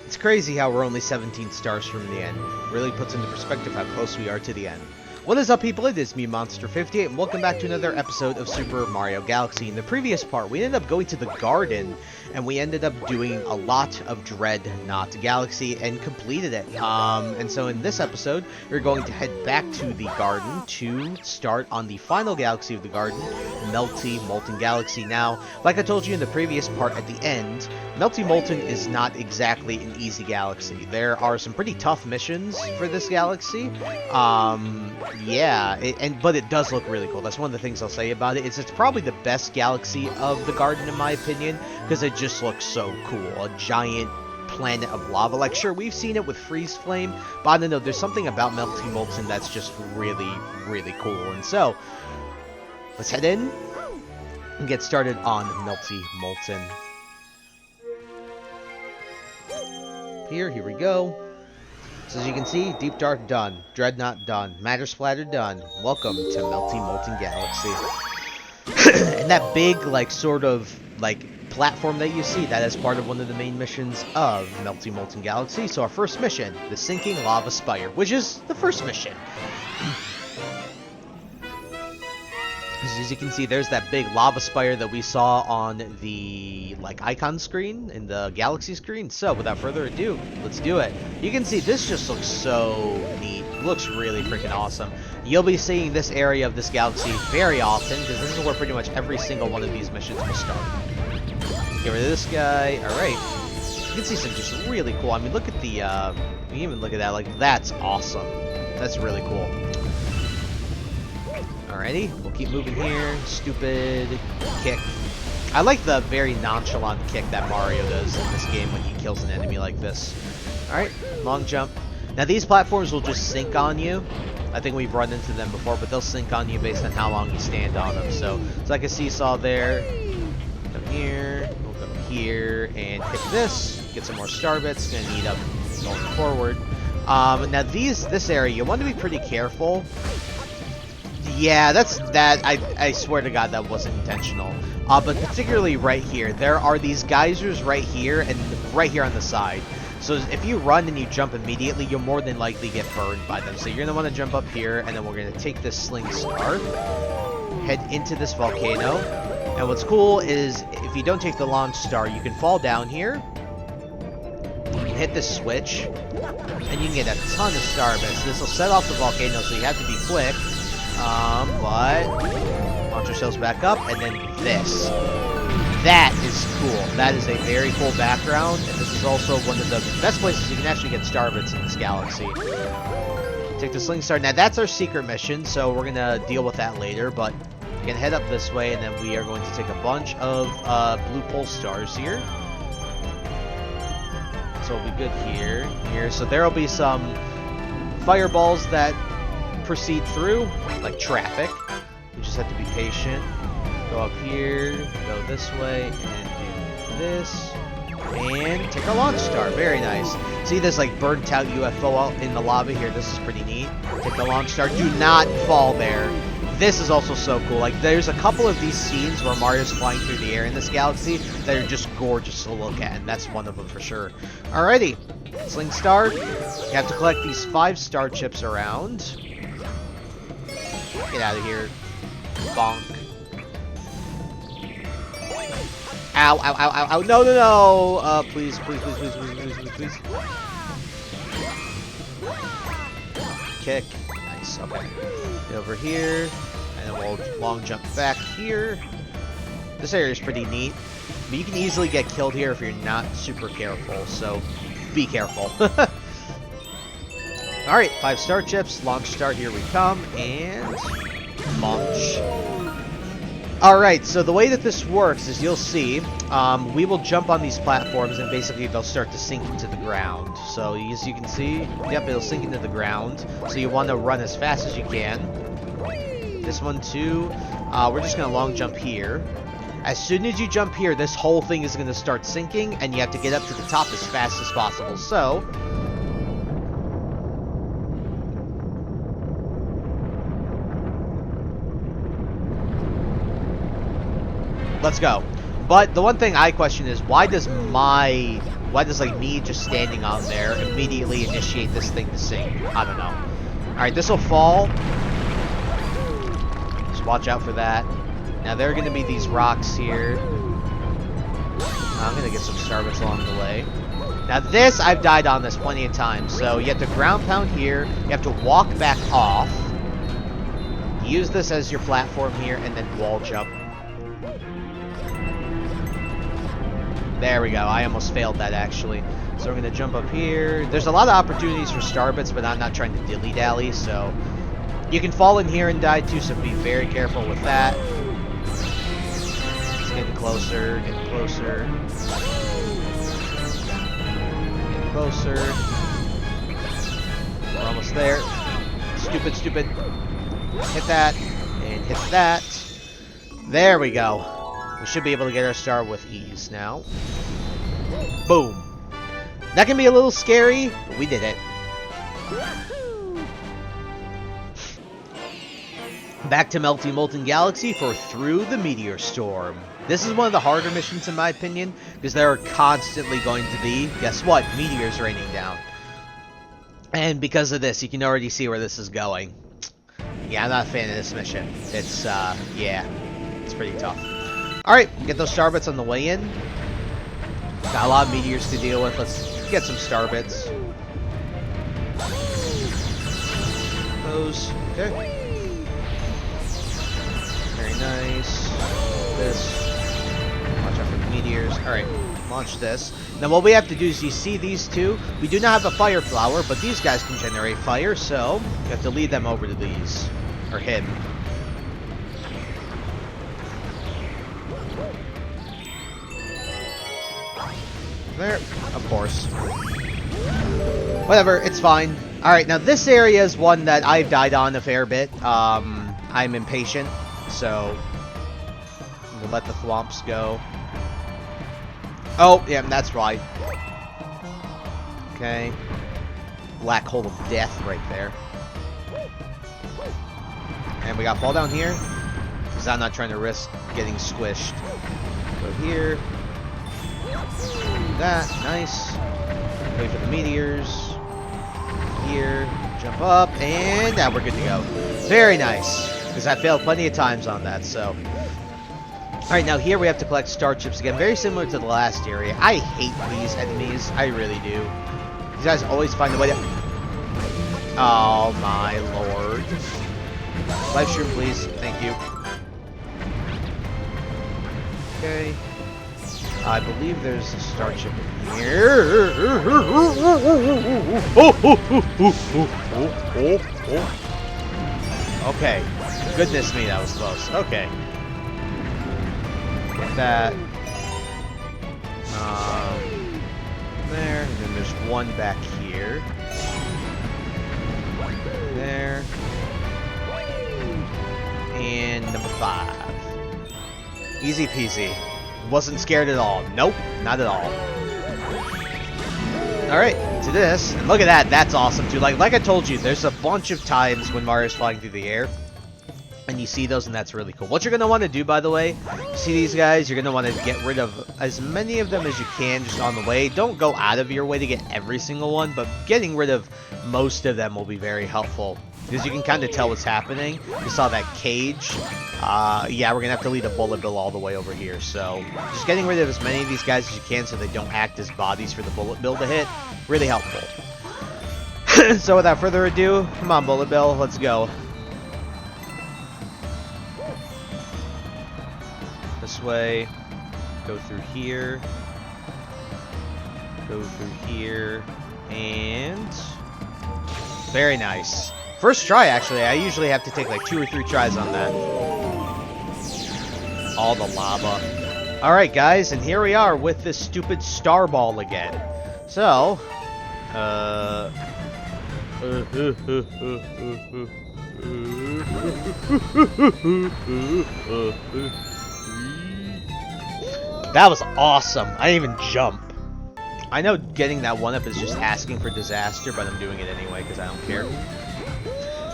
It's crazy how we're only 17 stars from the end. Really puts into perspective how close we are to the end. What is up, people? It is me, Monster58, and welcome back to another episode of Super Mario Galaxy. In the previous part, we ended up going to the garden, and we ended up doing a lot of Dreadnought Galaxy and completed it. And so in this episode, we're going to head back to the garden to start on the final galaxy of the garden, Melty Molten Galaxy. Now, like I told you in the previous part at the end, Melty Molten is not exactly an easy galaxy. There are some pretty tough missions for this galaxy. But it does look really cool. That's one of the things I'll say about it. It's probably the best galaxy of the garden in my opinion, because it just looks so cool. A giant planet of lava. Like, sure, we've seen it with Freeze Flame, but I don't know, there's something about Melty Molten that's just really, really cool. And so, let's head in and get started on Melty Molten. Here we go. So as you can see, Deep Dark done, Dreadnought done, Matter Splatter done. Welcome to Melty Molten Galaxy. And that big, platform that you see, that is part of one of the main missions of Melty Molten Galaxy. So our first mission, the Sinking Lava Spire, which is the first mission. As you can see, there's that big lava spire that we saw on the icon screen in the galaxy screen. So without further ado, let's do it. You can see this just looks so neat. It looks really freaking awesome. You'll be seeing this area of this galaxy very often, because this is where pretty much every single one of these missions will start. Get rid of this guy. Alright. You can see some just really cool. I mean, look at the, you can even look at that. Like, that's awesome. That's really cool. Alrighty, we'll keep moving here. Stupid kick. I like the very nonchalant kick that Mario does in this game when he kills an enemy like this. Alright, long jump. Now these platforms will just sink on you. I think we've run into them before, but they'll sink on you based on how long you stand on them. So it's like a seesaw there. Come here, we'll go here, and hit this. Get some more star bits. Gonna need them going forward. Now this area, you want to be pretty careful. Yeah, I swear to God, that wasn't intentional. But particularly right here, there are these geysers right here and right here on the side. So if you run and you jump immediately, you'll more than likely get burned by them. So you're going to want to jump up here, and then we're going to take this sling star, head into this volcano. And what's cool is if you don't take the launch star, you can fall down here, you can hit this switch, and you can get a ton of star bits. This will set off the volcano, so you have to be quick. But launch yourselves back up, and then this. That is cool. That is a very cool background, and this is also one of the best places you can actually get star bits in this galaxy. Take the sling star. Now that's our secret mission, so we're gonna deal with that later. But we're gonna head up this way, and then we are going to take a bunch of blue pulse stars here. So we'll be good here. So there'll be some fireballs that proceed through, like traffic. You just have to be patient. Go up here, go this way, and do this. And take our launch star. Very nice. See this burnt out UFO out in the lava here? This is pretty neat. Take the launch star. Do not fall there. This is also so cool. There's a couple of these scenes where Mario's flying through the air in this galaxy that are just gorgeous to look at, and that's one of them for sure. Alrighty. Sling star. You have to collect these 5 star chips around. Get out of here. Bonk. Ow, ow, ow, ow, ow. No, no, no. Please. Kick. Nice. Okay. Get over here. And then we'll long jump back here. This area is pretty neat. But you can easily get killed here if you're not super careful. So be careful. Alright, 5 star chips, launch star, here we come, and launch. Alright, so the way that this works is you'll see, we will jump on these platforms and basically they'll start to sink into the ground. So as you can see, yep, it'll sink into the ground. So you want to run as fast as you can. This one too, we're just going to long jump here. As soon as you jump here, this whole thing is going to start sinking and you have to get up to the top as fast as possible. So let's go. But the one thing I question is, why does my Why does, like, me just standing on there immediately initiate this thing to sink? I don't know. Alright, this will fall. Just watch out for that. Now, there are going to be these rocks here. I'm going to get some starbits along the way. Now, this, I've died on this plenty of times. So, you have to ground pound here. You have to walk back off. Use this as your platform here, and then wall jump. There we go. I almost failed that, actually. So we're going to jump up here. There's a lot of opportunities for starbits, but I'm not trying to dilly-dally, so... You can fall in here and die, too, so be very careful with that. It's getting closer, getting closer. Getting closer. We're almost there. Stupid, stupid. Hit that, and hit that. There we go. We should be able to get our star with ease now. Boom. That can be a little scary, but we did it. Back to Melty Molten Galaxy for Through the Meteor Storm. This is one of the harder missions in my opinion, because there are constantly going to be, guess what, meteors raining down. And because of this, you can already see where this is going. Yeah, I'm not a fan of this mission. It's, yeah, it's pretty tough. Alright, get those starbits on the way in. Got a lot of meteors to deal with. Let's get some starbits. Those, okay. Very nice. This. Watch out for the meteors. Alright, launch this. Now what we have to do is, you see these two? We do not have a fire flower, but these guys can generate fire, so you have to lead them over to these. Or him. There, of course. Whatever, it's fine. Alright, now this area is one that I've died on a fair bit. I'm impatient, so we'll let the thwomps go. Oh, yeah, that's right. Okay. Black hole of death right there. And we got fall down here, because I'm not trying to risk getting squished. Go here. Do that, nice. Wait for the meteors. Here, jump up, and now we're good to go. Very nice, because I failed plenty of times on that, so. Alright, now here we have to collect star chips again, very similar to the last area. I hate these enemies, I really do. These guys always find a way to... Oh my lord. Life stream, please. Thank you. Okay. I believe there's a star chip in here. Okay. Goodness me, that was close. Okay. Get that. There. And then there's one back here. There. And number 5. Easy peasy. Wasn't scared at all. Nope, not at all. Alright, to this. And look at that, that's awesome too. Like I told you, there's a bunch of times when Mario's flying through the air. And you see those, and that's really cool. What you're going to want to do, by the way, see these guys, you're going to want to get rid of as many of them as you can just on the way. Don't go out of your way to get every single one, but getting rid of most of them will be very helpful. Because you can kind of tell what's happening. You saw that cage. Yeah, we're going to have to lead a bullet bill all the way over here. So, just getting rid of as many of these guys as you can so they don't act as bodies for the bullet bill to hit. Really helpful. So, without further ado, come on, bullet bill, let's go. This way. Go through here. Go through here. And... very nice. First try, actually. I usually have to take like 2 or 3 tries on that. All the lava. Alright, guys, and here we are with this stupid star ball again. So, that was awesome. I didn't even jump. I know getting that 1-up is just asking for disaster, but I'm doing it anyway because I don't care.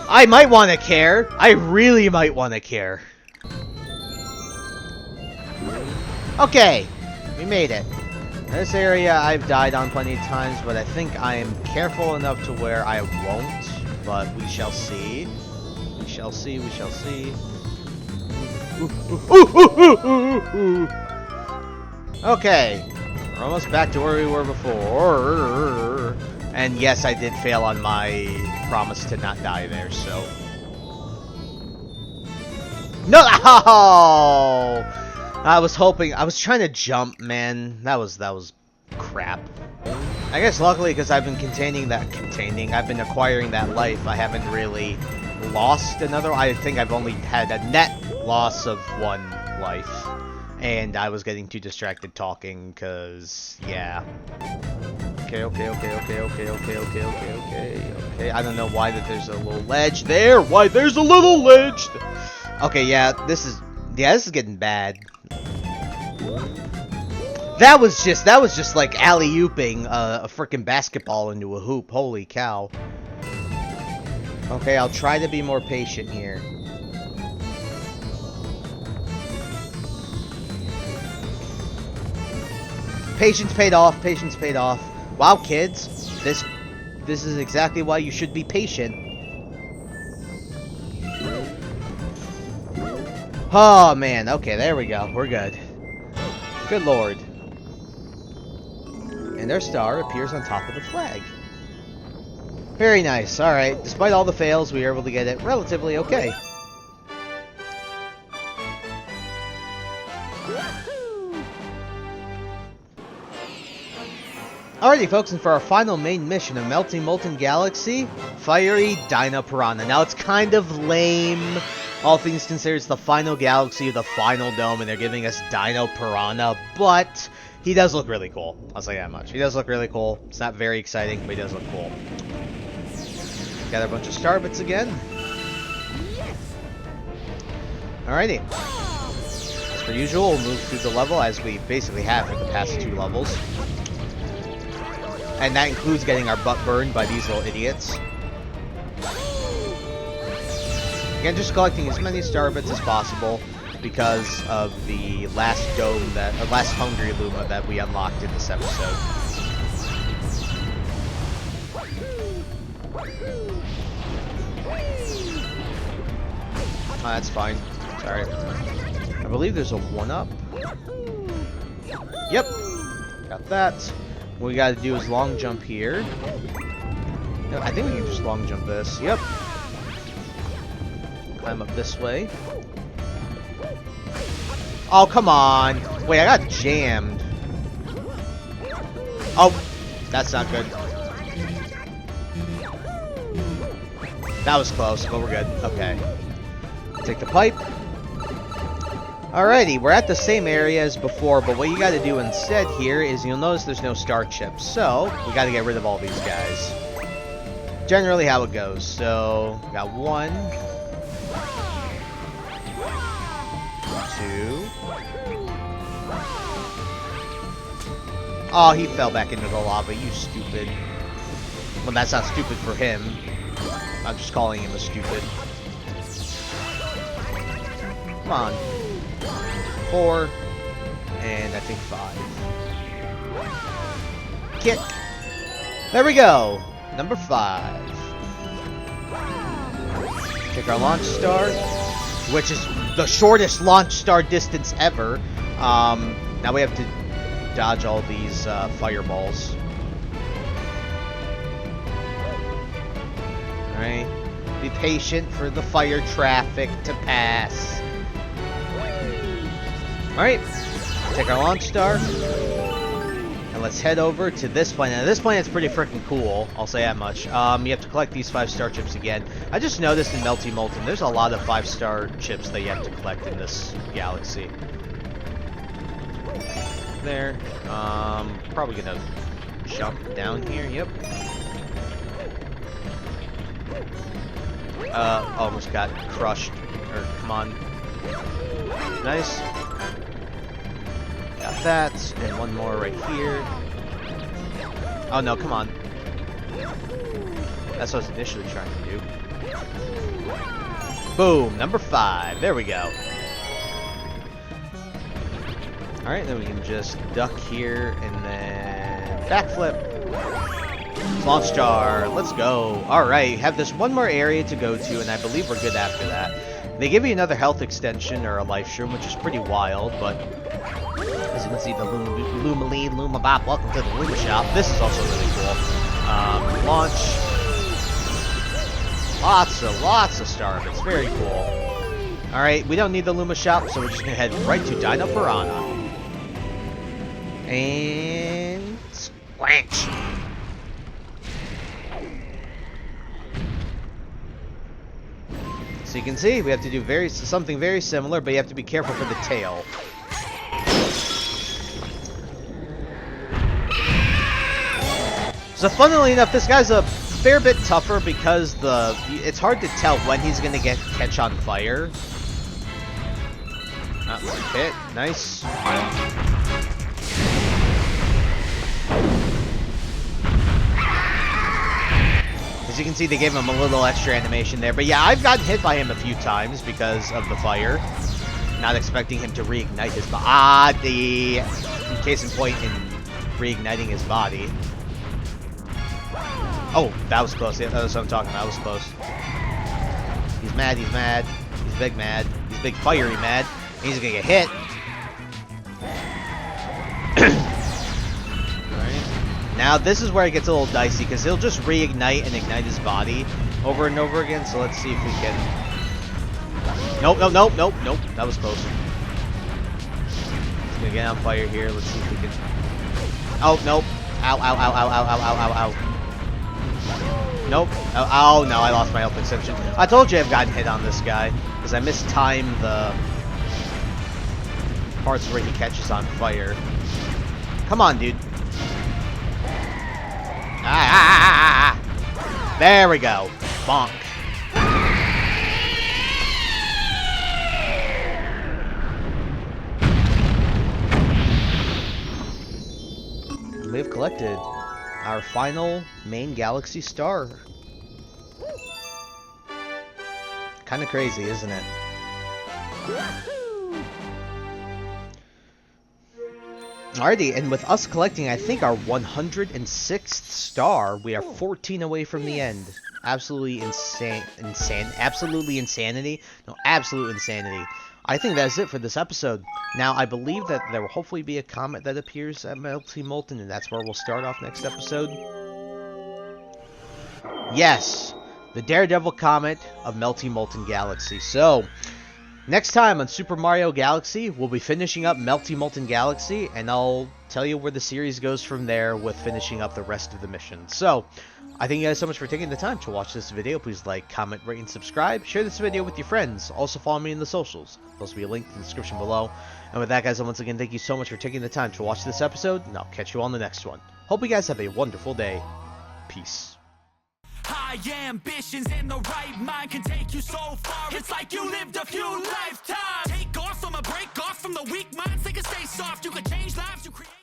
I might want to care. I really might want to care. Okay, we made it. This area I've died on plenty of times, but I think I am careful enough to where I won't. But we shall see. We shall see. We shall see. Okay. We're almost back to where we were before. And yes, I did fail on my promise to not die there, so... No! I was hoping... I was trying to jump, man. That was crap. I guess luckily, because I've been I've been acquiring that life, I haven't really lost another... I think I've only had a net loss of 1 life. And I was getting too distracted talking, because, yeah. Okay. I don't know why there's a little ledge there. Why there's a little ledge? Okay, yeah, this is getting bad. That was just like alley-ooping a freaking basketball into a hoop. Holy cow. Okay, I'll try to be more patient here. Patience paid off. Patience paid off. Wow, kids, this is exactly why you should be patient. Oh man, okay, there we go. We're good. Good lord. And their star appears on top of the flag. Very nice. Alright, despite all the fails, we were able to get it relatively okay. Alrighty folks, and for our final main mission of Melting Molten Galaxy, Fiery Dino Piranha. Now it's kind of lame, all things considered. It's the final galaxy of the final dome, and they're giving us Dino Piranha, but he does look really cool. I'll say that much. He does look really cool. It's not very exciting, but he does look cool. Got a bunch of star bits again. Alrighty. As per usual, we'll move through the level as we basically have for the past 2 levels. And that includes getting our butt burned by these little idiots. Again, just collecting as many star bits as possible because of the last dome last Hungry Luma that we unlocked in this episode. Oh, that's fine. Sorry. I believe there's a 1-up. Yep. Got that. What we gotta do is long jump here. No, I think we can just long jump this. Yep. Climb up this way. Oh, come on. Wait, I got jammed. Oh, that's not good. That was close, but we're good. Okay. Take the pipe. Alrighty, we're at the same area as before, but what you gotta do instead here is you'll notice there's no star chips, so we gotta get rid of all these guys. Generally how it goes. So, we got 1, 2. Oh, he fell back into the lava, you stupid. Well, that's not stupid for him. I'm just calling him a stupid. Come on. 4, and I think 5. Kick. There we go. Number 5. Take our launch star, which is the shortest launch star distance ever. Now we have to dodge all these fireballs. Alright. Be patient for the fire traffic to pass. Alright, take our launch star, and let's head over to this planet. Now, this planet's pretty freaking cool, I'll say that much. You have to collect these 5 star chips again. I just noticed in Melty Molten, there's a lot of 5-star chips that you have to collect in this galaxy. There. Probably gonna jump down here, yep. Almost got crushed. Or, come on. Nice. Got that, and 1 more right here. Oh no, come on. That's what I was initially trying to do. Boom, number 5. There we go. Alright, then we can just duck here and then backflip. Launch star, let's go. Alright, have this one more area to go to, and I believe we're good after that. They give you another health extension or a life shroom, which is pretty wild, but as you can see, the Lumabop, welcome to the Luma Shop. This is also really cool. Launch. Lots of star bits, very cool. Alright, we don't need the Luma Shop, so we're just gonna head right to Dino Piranha. And squanch. So you can see we have to do something very similar, but you have to be careful for the tail. So funnily enough, this guy's a fair bit tougher because it's hard to tell when he's gonna catch on fire. Hit, nice. As you can see, they gave him a little extra animation there. But yeah, I've gotten hit by him a few times because of the fire. Not expecting him to reignite his body. Case in point in reigniting his body. Oh, that was close. Yeah, that's what I'm talking about. That was close. He's mad. He's mad. He's big mad. He's big fiery mad. He's gonna get hit. Now, this is where it gets a little dicey, because he'll just reignite and ignite his body over and over again, so let's see if we can... Nope. That was close. He's gonna get on fire here. Let's see if we can... Oh, nope. Ow. Nope. Oh, no, I lost my health extension. I told you I've gotten hit on this guy, because I mistimed the parts where he catches on fire. Come on, dude. There we go. Bonk. We have collected our final main galaxy star. Kind of crazy, isn't it? Alrighty, and with us collecting, I think, our 106th star, we are 14 away from the end. Absolutely absolutely insanity. No, absolute insanity. I think that's it for this episode. Now, I believe that there will hopefully be a comet that appears at Melty Molten, and that's where we'll start off next episode. Yes, the Daredevil Comet of Melty Molten Galaxy. So, next time on Super Mario Galaxy, we'll be finishing up Melty Molten Galaxy, and I'll tell you where the series goes from there with finishing up the rest of the missions. So, I thank you guys so much for taking the time to watch this video. Please like, comment, rate, and subscribe. Share this video with your friends. Also follow me in the socials. There'll also be a link in the description below. And with that, guys, once again, thank you so much for taking the time to watch this episode, and I'll catch you on the next one. Hope you guys have a wonderful day. Peace. High ambitions and the right mind can take you so far. It's like you lived a few lives.